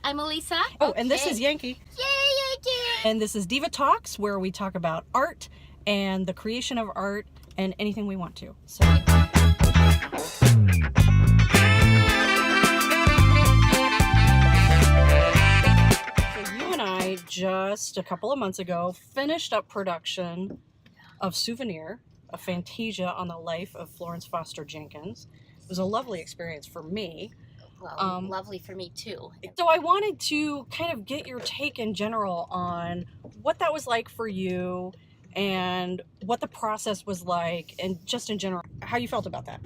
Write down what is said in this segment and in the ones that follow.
I'm Alisa. Oh, and this is Yankee. Yay, Yankee! And this is Diva Talks, where we talk about art and the creation of art and anything we want to. So you and I just a couple of months ago finished up production of Souvenir, a Fantasia on the life of Florence Foster Jenkins. It was a lovely experience for me. Well, lovely for me too. So I wanted to kind of get your take in general on what that was like for you and what the process was like and just in general, how you felt about that.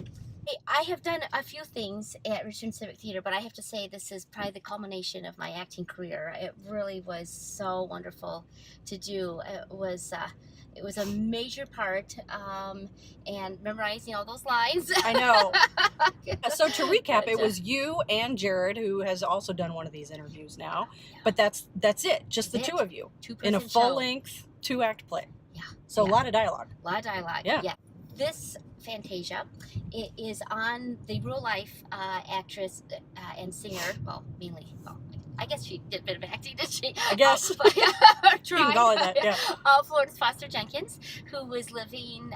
I have done a few things at Richmond Civic Theatre, but I have to say this is probably the culmination of my acting career. It really was so wonderful to do. It was a major part, and memorizing all those lines. I know. So to recap, it was you and Jared, who has also done one of these interviews now, but that's it, just the two of you in a full-length 2-act play. Yeah. So a lot of dialogue. A lot of dialogue. Yeah. This Fantasia, it is on the real life actress and singer, I guess she did a bit of acting, did she? I guess. You can call it that, yeah. Florence Foster Jenkins, who was living,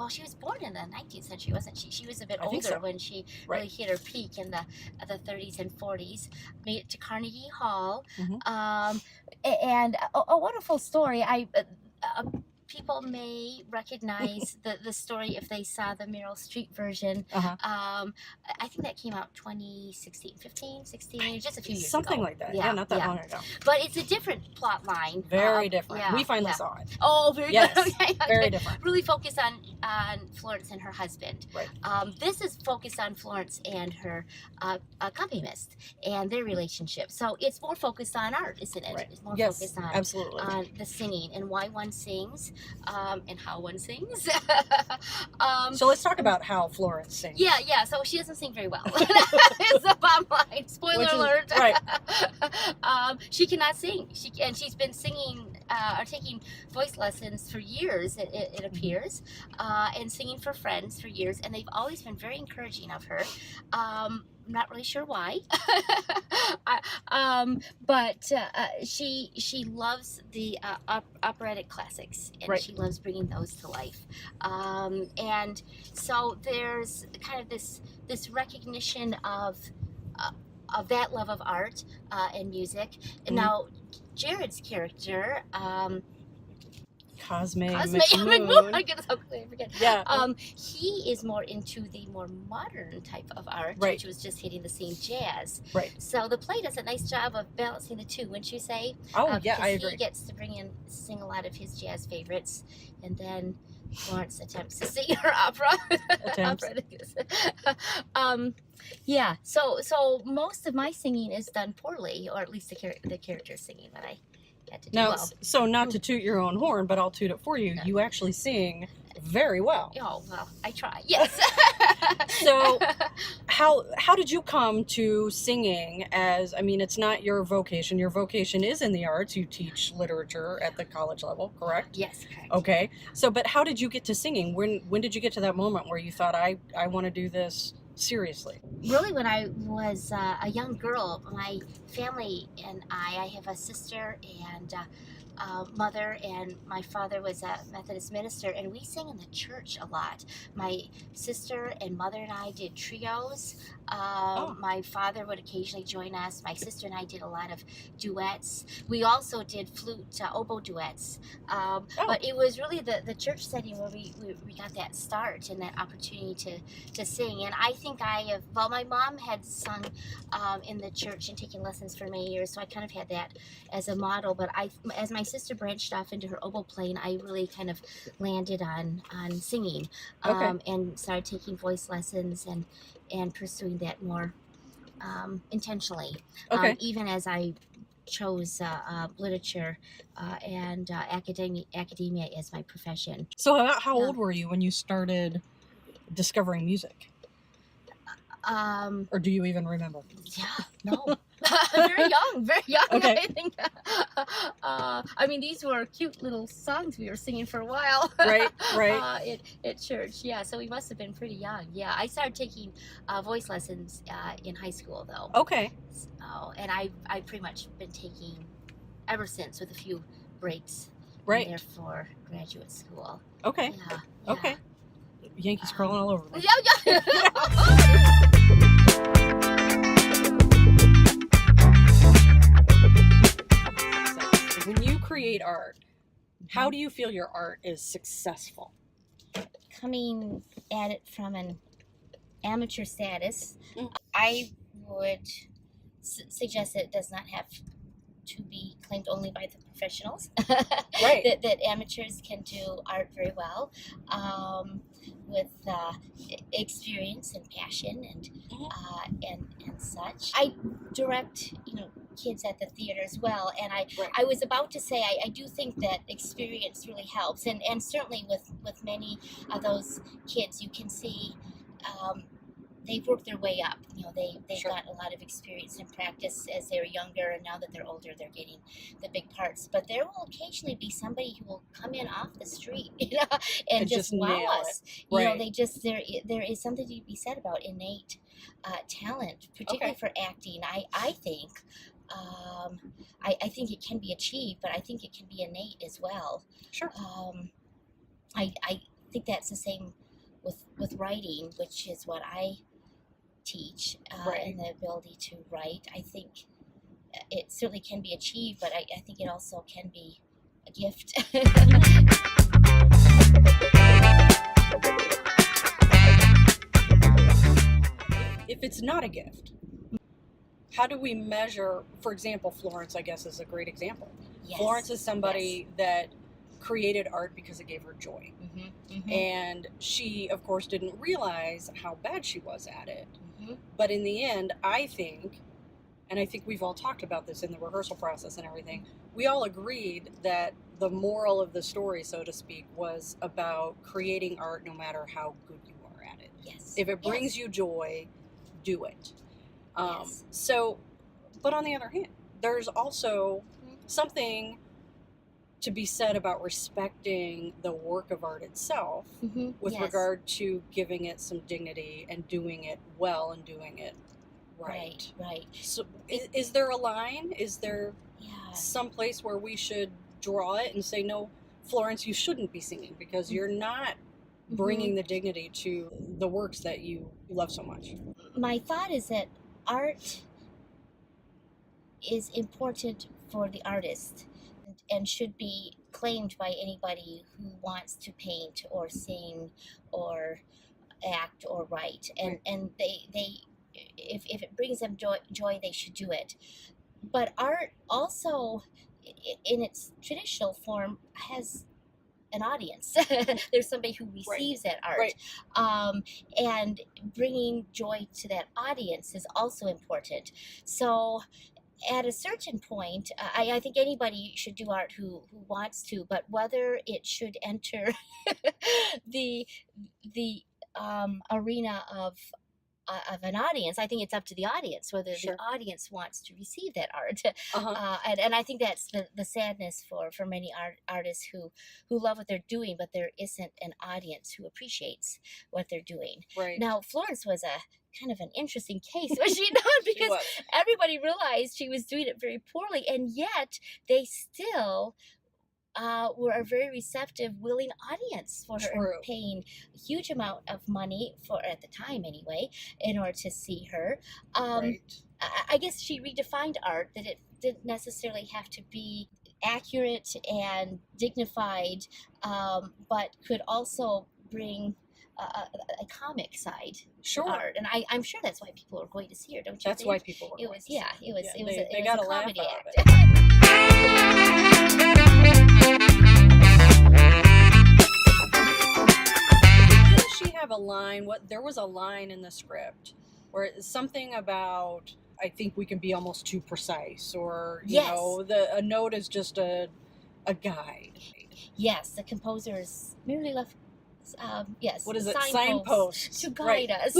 she was born in the 19th century, wasn't she? She was a bit older when she really hit her peak in the 30s and 40s. Made it to Carnegie Hall, and a wonderful story. People may recognize the story if they saw the Meryl Streep version. I think that came out 2016, 15, 16, just a few years ago. Something like that. Yeah, not that long ago. But it's a different plot line. Very different. We finally saw it. Oh, very good. Okay. Very different. Really focused on Florence and her husband. Right. This is focused on Florence and her accompanist and their relationship. So it's more focused on art, isn't it? Right. It's more focused on absolutely. On the singing and why one sings. And how one sings. So let's talk about how Florence sings. Yeah. So she doesn't sing very well. It's the bottom line. Spoiler alert. Right. She cannot sing. She's been singing or taking voice lessons for years. It appears, and singing for friends for years, and they've always been very encouraging of her. I'm not really sure why, but she loves the operatic classics, and she loves bringing those to life. And so there's kind of this recognition of that love of art and music. And now Jared's character. Cosme McMoon. I get so quickly, I forget. Yeah. He is more into the more modern type of art, which was just hitting the scene jazz. Right. So the play does a nice job of balancing the two, wouldn't you say? Oh, yeah, I agree. He gets to sing a lot of his jazz favorites, and then Florence attempts to sing her opera. Yeah. So most of my singing is done poorly, or at least the character's singing that I had to do now, well. So not to toot your own horn, but I'll toot it for you. You actually sing very well. Oh, well, I try. Yes. So how did you come to singing as, I mean, it's not your vocation. Your vocation is in the arts. You teach literature at the college level, correct? Yes, correct. Okay. So, but how did you get to singing? When did you get to that moment where you thought, I want to do this seriously? Really, when I was a young girl, my family and I have a sister and mother, and my father was a Methodist minister, and we sang in the church a lot. My sister and mother and I did trios. My father would occasionally join us. My sister and I did a lot of duets. We also did flute, oboe duets. But it was really the church setting where we got that start and that opportunity to sing. And I think my mom had sung in the church and taken lessons for many years, so I kind of had that as a model. But as my sister branched off into her oboe playing, I really kind of landed on singing, and started taking voice lessons and pursuing that more intentionally. Even as I chose literature and academia as my profession. So how old were you when you started discovering music? Or do you even remember? Yeah, no. Very young, Okay. I think. I mean, these were cute little songs we were singing for a while. Right. At church, yeah. So we must have been pretty young. Yeah, I started taking voice lessons in high school, though. Okay. So, and I've pretty much been taking ever since, with a few breaks. Right. There for graduate school. Okay. Yeah. Okay. Yankees crawling all over. Yeah. When you create art, how do you feel your art is successful? Coming at it from an amateur status, Mm. I would suggest that it does not have to be claimed only by the professionals. Right. that amateurs can do art very well, with experience and passion and such. I direct, kids at the theater as well, and I was about to say I do think that experience really helps, and certainly with many of those kids, you can see they've worked their way up. They've Sure. got a lot of experience and practice as they were younger, and now that they're older, they're getting the big parts. But there will occasionally be somebody who will come in off the street, and just wow nail us. it. Right. They just there is something to be said about innate talent, particularly for acting. I think. I think it can be achieved, but I think it can be innate as well. Sure. I think that's the same with writing, which is what I teach, and the ability to write. I think it certainly can be achieved, but I think it also can be a gift. If it's not a gift, how do we measure? For example, Florence, I guess, is a great example. Yes. Florence is somebody that created art because it gave her joy. And she, of course, didn't realize how bad she was at it. But in the end, I think, and I think we've all talked about this in the rehearsal process and everything, we all agreed that the moral of the story, so to speak, was about creating art no matter how good you are at it. Yes. If it brings you joy, do it. Yes. So, but on the other hand, there's also something to be said about respecting the work of art itself, with regard to giving it some dignity and doing it well and doing it right. Right. So is there a line? Is there some place where we should draw it and say, no, Florence, you shouldn't be singing because you're not bringing the dignity to the works that you love so much? My thought is that art is important for the artist and should be claimed by anybody who wants to paint or sing or act or write. And they if it brings them joy, they should do it. But art also, in its traditional form, has an audience. There's somebody who receives that art. And bringing joy to that audience is also important. So at a certain point, I think anybody should do art who wants to, but whether it should enter the arena of an audience, I think it's up to the audience whether the audience wants to receive that art. And I think that's the sadness for many artists who love what they're doing, but there isn't an audience who appreciates what they're doing. Now, Florence was a kind of an interesting case, was she not? Because everybody realized she was doing it very poorly, and yet they still were a very receptive, willing audience for her, and paying a huge amount of money for, at the time anyway, in order to see her. I guess she redefined art, that it didn't necessarily have to be accurate and dignified, but could also bring a comic side to art, and I'm sure that's why people are going to see her. Don't you? That's think? why people were. It was they got a a laugh comedy out of act. Didn't she have a line? There was a line in the script where it's something about, I think we can be almost too precise, or you know, a note is just a guide. Yes, the composer is merely left yes, What is it? signposts Signposts. to Right. guide us.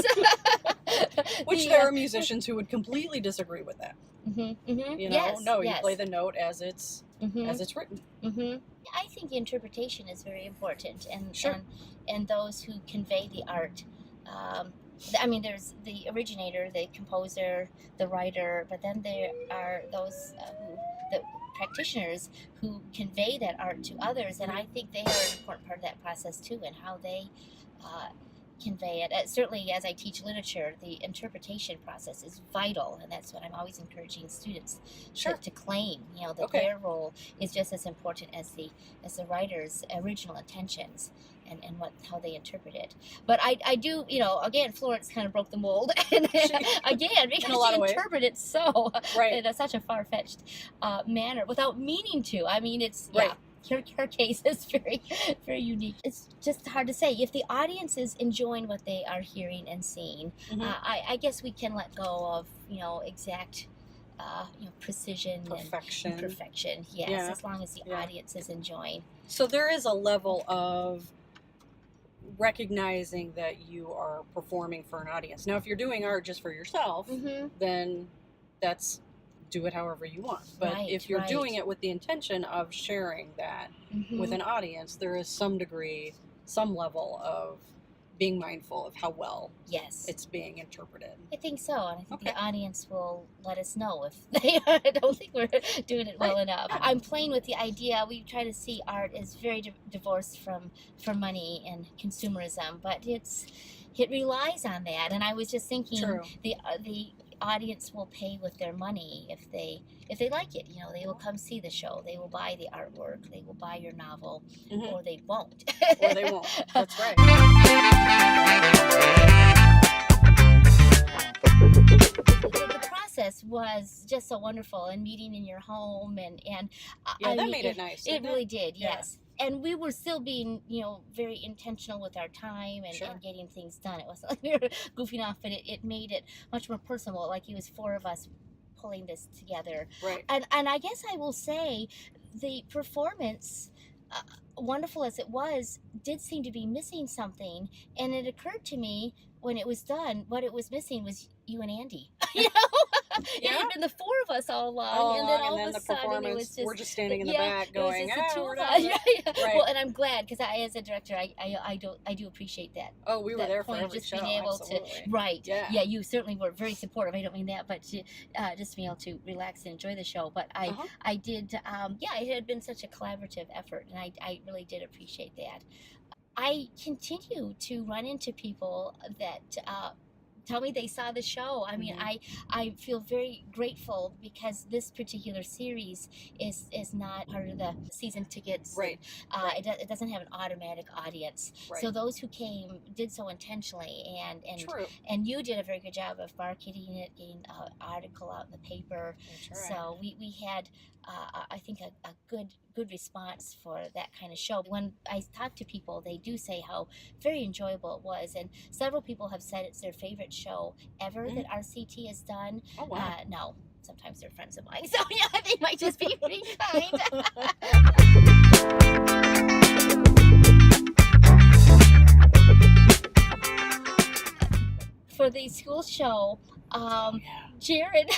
Which there are musicians who would completely disagree with that. You know, Yes, no, you yes. play the note as it's written. I think interpretation is very important, and Sure. and those who convey the art. I mean, there's the originator, the composer, the writer, but then there are those the practitioners who convey that art to others, and I think they are an important part of that process too, and how they convey it. Certainly, as I teach literature, the interpretation process is vital, and that's what I'm always encouraging students to claim. You know, that their role is just as important as the writer's original intentions. And how they interpret it. But I do, you know, again, Florence kind of broke the mold. And again, because she interpreted it so in such a far-fetched manner without meaning to. I mean, it's, her case is very, very unique. It's just hard to say. If the audience is enjoying what they are hearing and seeing, I guess we can let go of, you know, exact precision and perfection. Yes, as long as the audience is enjoying. So there is a level of recognizing that you are performing for an audience. Now, if you're doing art just for yourself, then that's do it however you want. But if you're doing it with the intention of sharing that with an audience, there is some degree, some level of being mindful of how well it's being interpreted. I think so, and I think the audience will let us know if they don't think we're doing it well enough. I'm playing with the idea. We try to see art as very divorced from money and consumerism, but it relies on that. And I was just thinking the audience will pay with their money if they like it. You know, they will come see the show, they will buy the artwork, they will buy your novel, or they won't. Or they won't. That's right. The process was just so wonderful, and meeting in your home, and that made it nice. It really did, yes. And we were still being, you know, very intentional with our time and getting things done. It wasn't like we were goofing off, but it made it much more personal. Like it was 4 of us pulling this together. Right. And I guess I will say the performance, wonderful as it was, did seem to be missing something. And it occurred to me when it was done, what it was missing was you and Andy. You know? It had been the 4 of us all along, and then all of a sudden it was just, we're just standing in the back going, we're done. Right. Well, and I'm glad, because I, as a director, I do appreciate that. Oh, we were there for every just show. Being able Absolutely. Yeah, you certainly were very supportive. I don't mean that, but just being able to relax and enjoy the show. But I did, it had been such a collaborative effort, and I really did appreciate that. I continue to run into people that tell me they saw the show. I mean, I feel very grateful, because this particular series is not part of the season tickets. Right. It doesn't have an automatic audience. Right. So those who came did so intentionally, and you did a very good job of marketing it, getting an article out in the paper. That's right. So we had I think a good response for that kind of show. When I talk to people, they do say how very enjoyable it was, and several people have said it's their favorite show ever that RCT has done. Oh, wow. No, sometimes they're friends of mine, so yeah, they might just be pretty kind. For the school show, Jared,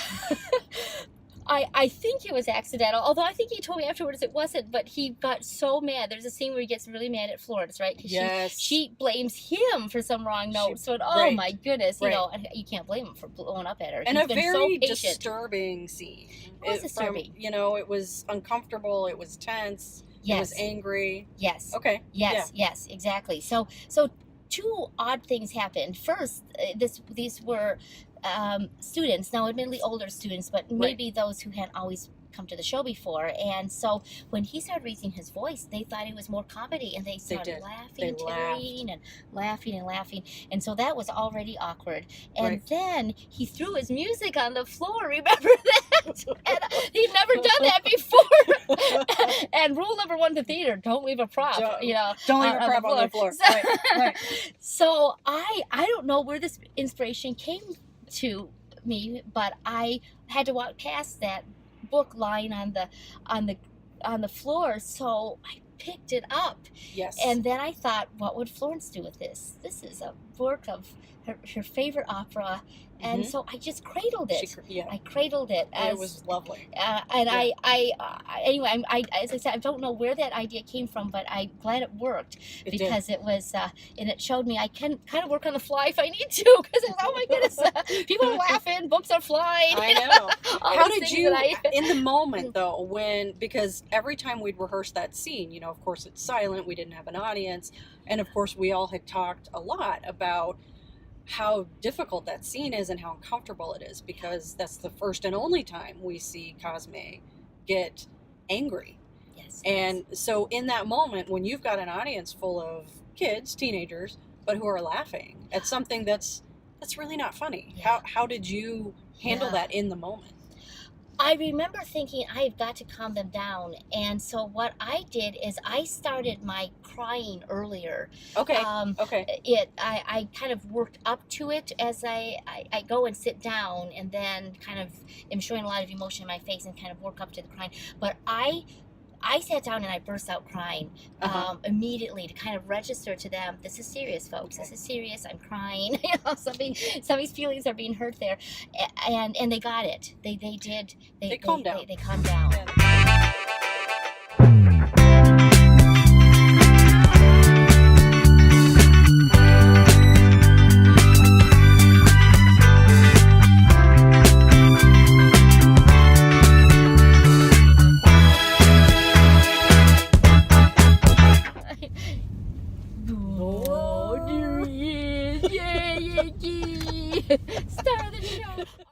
I think it was accidental, although I think he told me afterwards it wasn't, but he got so mad. There's a scene where he gets really mad at Florence, right? Yes. She blames him for some wrong notes. My goodness, you know, and you can't blame him for blowing up at her. And He's a been very so patient. disturbing scene. It was disturbing. You know, it was uncomfortable, it was tense, it was angry. Yes. Okay. Yes, exactly. So 2 odd things happened. First, these were students, now admittedly older students, but maybe those who hadn't always come to the show before. And so when he started raising his voice, they thought it was more comedy, and they started laughing, tittering, and laughing. And so that was already awkward. And then he threw his music on the floor. Remember that? And he'd never done that before. And rule number 1 to theater: don't leave a prop. Don't leave a prop on the floor. So I don't know where this inspiration came to me, but I had to walk past that book lying on the floor, so I picked it up. Yes. And then I thought, what would Florence do with this? This is a work of her favorite opera. And so I just cradled it. I cradled it. It was lovely. And anyway, as I said, I don't know where that idea came from, but I'm glad it worked because it was, and it showed me I can kind of work on the fly if I need to. Because oh my goodness, people are laughing, books are flying. I know. How did you, in the moment though, because every time we'd rehearse that scene, of course it's silent, we didn't have an audience, and of course we all had talked a lot about how difficult that scene is and how uncomfortable it is, because that's the first and only time we see Cosme get angry. Yes. And so in that moment, when you've got an audience full of kids, teenagers, but who are laughing at something that's really not funny, how did you handle that in the moment? I remember thinking, I've got to calm them down. And so what I did is I started my crying earlier. Okay. I kind of worked up to it as I go and sit down, and then kind of am showing a lot of emotion in my face and kind of work up to the crying. But I sat down and I burst out crying immediately to kind of register to them, this is serious, folks. This is serious. I'm crying. Somebody's feelings are being hurt there, and they got it. They did. They calmed down. They calmed down. Yeah. Oh, there he is. Yeah, Star of the show.